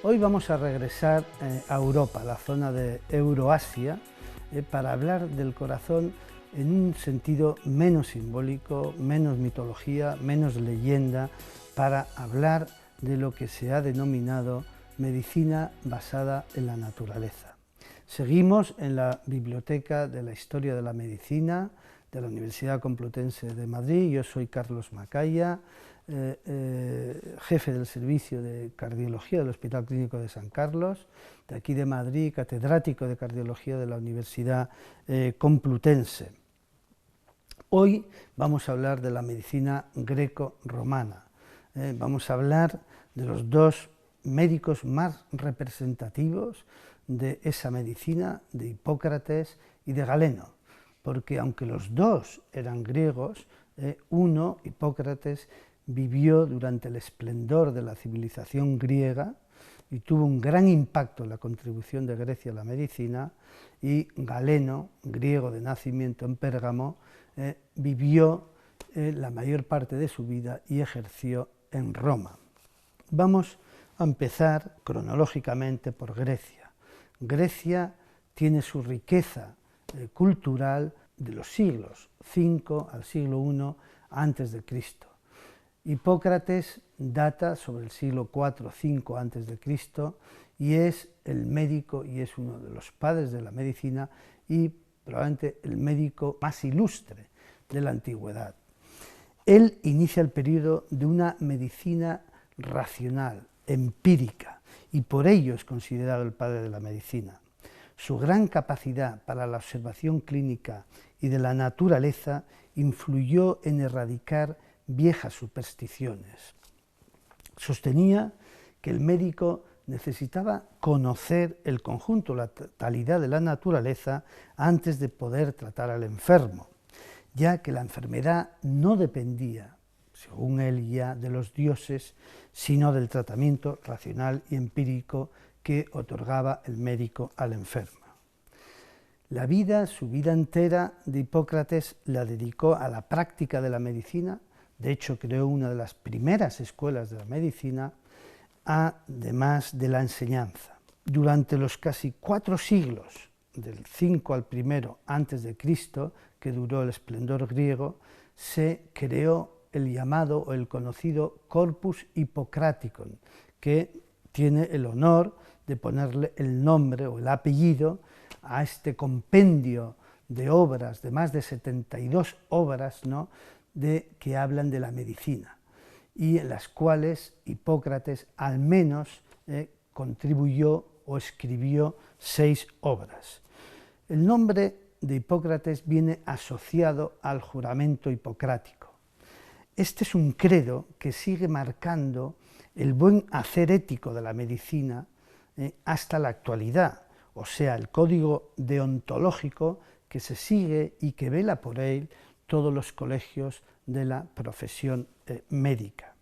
Hoy vamos a regresar a Europa, la zona de Euroasia, para hablar del corazón en un sentido menos simbólico, menos mitología, menos leyenda, para hablar de lo que se ha denominado medicina basada en la naturaleza. Seguimos en la Biblioteca de la Historia de la Medicina de la Universidad Complutense de Madrid. Yo soy Carlos Macaya, jefe del Servicio de Cardiología del Hospital Clínico de San Carlos, de aquí de Madrid, catedrático de Cardiología de la Universidad Complutense. Hoy vamos a hablar de la medicina greco-romana. Vamos a hablar de los dos médicos más representativos de esa medicina, de Hipócrates y de Galeno, porque aunque los dos eran griegos, uno, Hipócrates, vivió durante el esplendor de la civilización griega y tuvo un gran impacto en la contribución de Grecia a la medicina, y Galeno, griego de nacimiento en Pérgamo, vivió la mayor parte de su vida y ejerció en Roma. Vamos a empezar cronológicamente por Grecia. Grecia tiene su riqueza cultural de los siglos V al siglo I antes de Cristo. Hipócrates data sobre el siglo IV-V antes de Cristo y es el médico y es uno de los padres de la medicina y probablemente el médico más ilustre de la antigüedad. Él inicia el periodo de una medicina racional, empírica, y por ello es considerado el padre de la medicina. Su gran capacidad para la observación clínica y de la naturaleza influyó en erradicar viejas supersticiones. Sostenía que el médico necesitaba conocer el conjunto, la totalidad de la naturaleza antes de poder tratar al enfermo, ya que la enfermedad no dependía, según él ya, de los dioses, sino del tratamiento racional y empírico que otorgaba el médico al enfermo. Su vida entera de Hipócrates la dedicó a la práctica de la medicina. De hecho, creó una de las primeras escuelas de la medicina, además de la enseñanza. Durante los casi 4 siglos, del 5 al I antes de Cristo, que duró el esplendor griego, se creó el llamado o el conocido Corpus Hippocraticum, que tiene el honor de ponerle el nombre o el apellido a este compendio de obras, de más de 72 obras, ¿no?, que hablan de la medicina, y en las cuales Hipócrates al menos contribuyó o escribió 6 obras. El nombre de Hipócrates viene asociado al juramento hipocrático. Este es un credo que sigue marcando el buen hacer ético de la medicina hasta la actualidad, o sea, el código deontológico que se sigue y que vela por él todos los colegios de la profesión médica.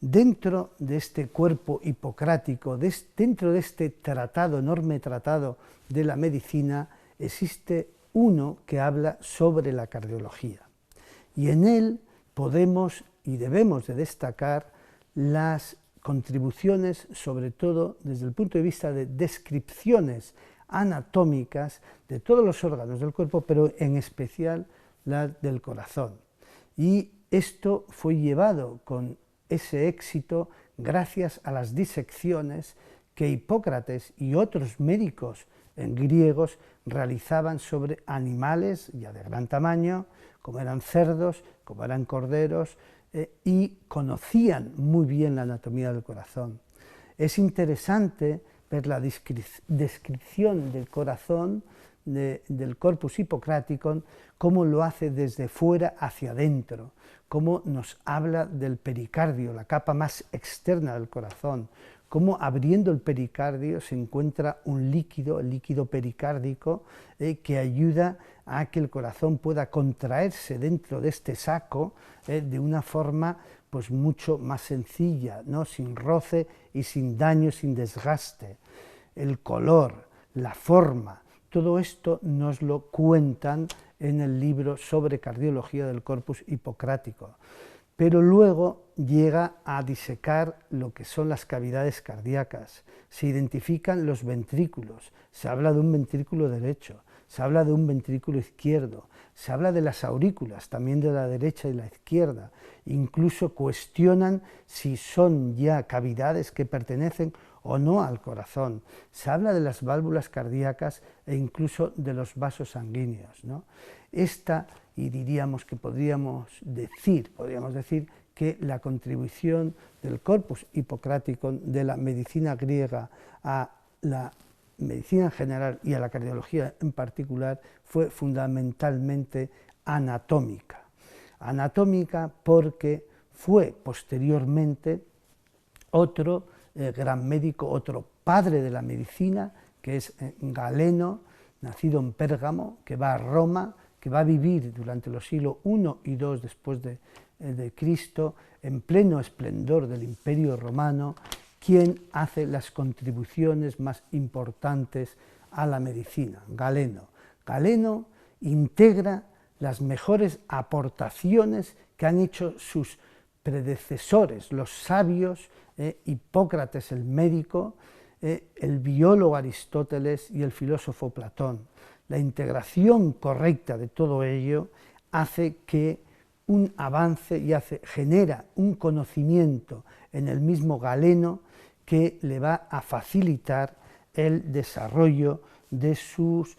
Dentro de este cuerpo hipocrático, dentro de este tratado, enorme tratado de la medicina, existe uno que habla sobre la cardiología. Y en él podemos y debemos de destacar las contribuciones, sobre todo desde el punto de vista de descripciones anatómicas de todos los órganos del cuerpo, pero en especial la del corazón. Y esto fue llevado con ese éxito gracias a las disecciones que Hipócrates y otros médicos griegos realizaban sobre animales ya de gran tamaño, como eran cerdos, como eran corderos, y conocían muy bien la anatomía del corazón. Es interesante ver la descripción del corazón, del Corpus Hippocraticum, cómo lo hace desde fuera hacia adentro, cómo nos habla del pericardio, la capa más externa del corazón, cómo abriendo el pericardio se encuentra un líquido, el líquido pericárdico, que ayuda a que el corazón pueda contraerse dentro de este saco de una forma pues mucho más sencilla, ¿no?, sin roce y sin daño, sin desgaste. El color, la forma, todo esto nos lo cuentan en el libro sobre cardiología del Corpus Hippocrático. pero luego llega a disecar lo que son las cavidades cardíacas, se identifican los ventrículos, se habla de un ventrículo derecho, se habla de un ventrículo izquierdo, se habla de las aurículas, también de la derecha y la izquierda, incluso cuestionan si son ya cavidades que pertenecen o no al corazón, se habla de las válvulas cardíacas e incluso de los vasos sanguíneos, ¿no? Y diríamos que podríamos decir que la contribución del corpus hipocrático de la medicina griega a la medicina en general y a la cardiología en particular fue fundamentalmente anatómica. Anatómica porque fue posteriormente otro gran médico, otro padre de la medicina, que es Galeno, nacido en Pérgamo, que va a Roma, que va a vivir durante los siglos I y II después de Cristo, en pleno esplendor del Imperio Romano, quien hace las contribuciones más importantes a la medicina, Galeno. Galeno integra las mejores aportaciones que han hecho sus predecesores, los sabios, Hipócrates el médico, el biólogo Aristóteles y el filósofo Platón. La integración correcta de todo ello hace que un avance y genera un conocimiento en el mismo Galeno que le va a facilitar el desarrollo de sus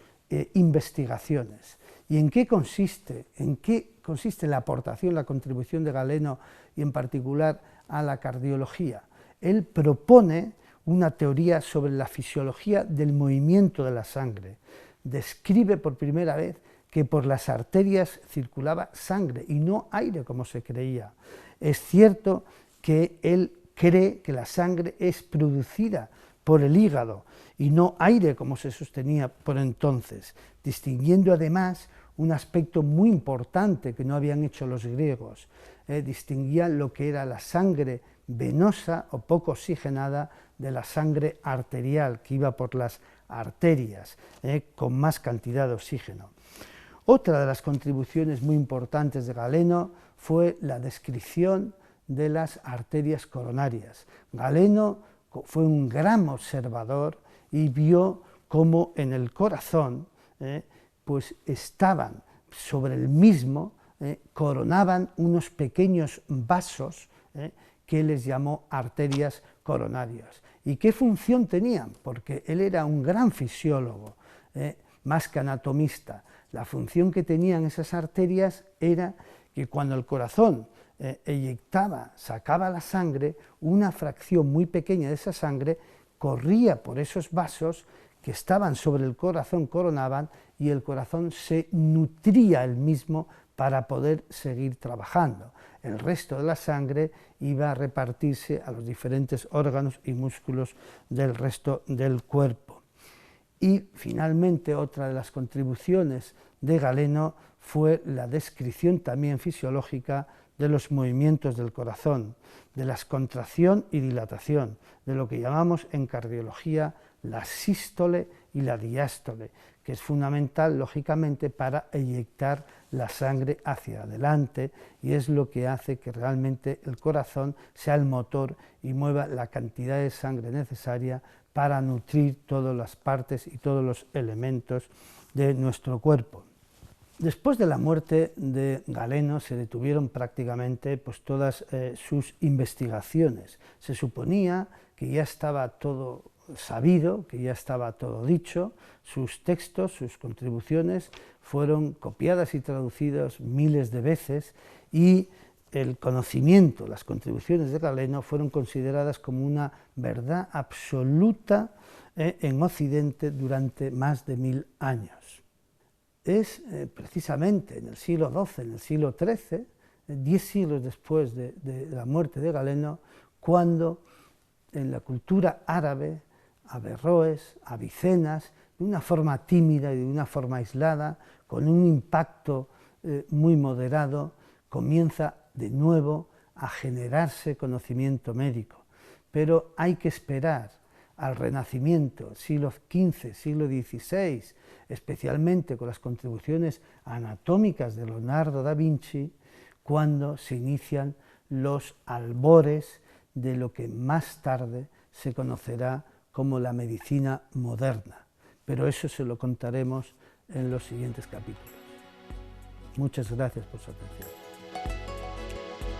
investigaciones. ¿Y en qué consiste? ¿En qué consiste la aportación, la contribución de Galeno y en particular a la cardiología? Él propone una teoría sobre la fisiología del movimiento de la sangre. Describe por primera vez que por las arterias circulaba sangre y no aire como se creía. Es cierto que él cree que la sangre es producida por el hígado y no aire como se sostenía por entonces, distinguiendo además un aspecto muy importante que no habían hecho los griegos. Distinguían lo que era la sangre venosa o poco oxigenada de la sangre arterial que iba por las arterias con más cantidad de oxígeno. Otra de las contribuciones muy importantes de Galeno fue la descripción de las arterias coronarias. Galeno fue un gran observador y vio cómo en el corazón pues estaban sobre el mismo, coronaban unos pequeños vasos que les llamó arterias coronarias. ¿Y qué función tenían? Porque él era un gran fisiólogo, más que anatomista. La función que tenían esas arterias era que cuando el corazón eyectaba, sacaba la sangre, una fracción muy pequeña de esa sangre corría por esos vasos que estaban sobre el corazón, coronaban, y el corazón se nutría él mismo para poder seguir trabajando. El resto de la sangre iba a repartirse a los diferentes órganos y músculos del resto del cuerpo. Y finalmente otra de las contribuciones de Galeno fue la descripción también fisiológica de los movimientos del corazón, de la contracción y dilatación, de lo que llamamos en cardiología la sístole y la diástole, que es fundamental, lógicamente, para eyectar la sangre hacia adelante y es lo que hace que realmente el corazón sea el motor y mueva la cantidad de sangre necesaria para nutrir todas las partes y todos los elementos de nuestro cuerpo. Después de la muerte de Galeno se detuvieron prácticamente pues, todas sus investigaciones. Se suponía que ya estaba todo sabido, que ya estaba todo dicho, sus textos, sus contribuciones fueron copiadas y traducidas miles de veces y el conocimiento, las contribuciones de Galeno fueron consideradas como una verdad absoluta en Occidente durante más de 1000 años. Es precisamente en el siglo XII, en el siglo XIII, 10 siglos después de la muerte de Galeno, cuando en la cultura árabe, Averroes, Avicenas, de una forma tímida y de una forma aislada, con un impacto muy moderado, comienza de nuevo a generarse conocimiento médico. Pero hay que esperar al Renacimiento, siglo XV, siglo XVI, especialmente con las contribuciones anatómicas de Leonardo da Vinci, cuando se inician los albores de lo que más tarde se conocerá como la medicina moderna, pero eso se lo contaremos en los siguientes capítulos. Muchas gracias por su atención.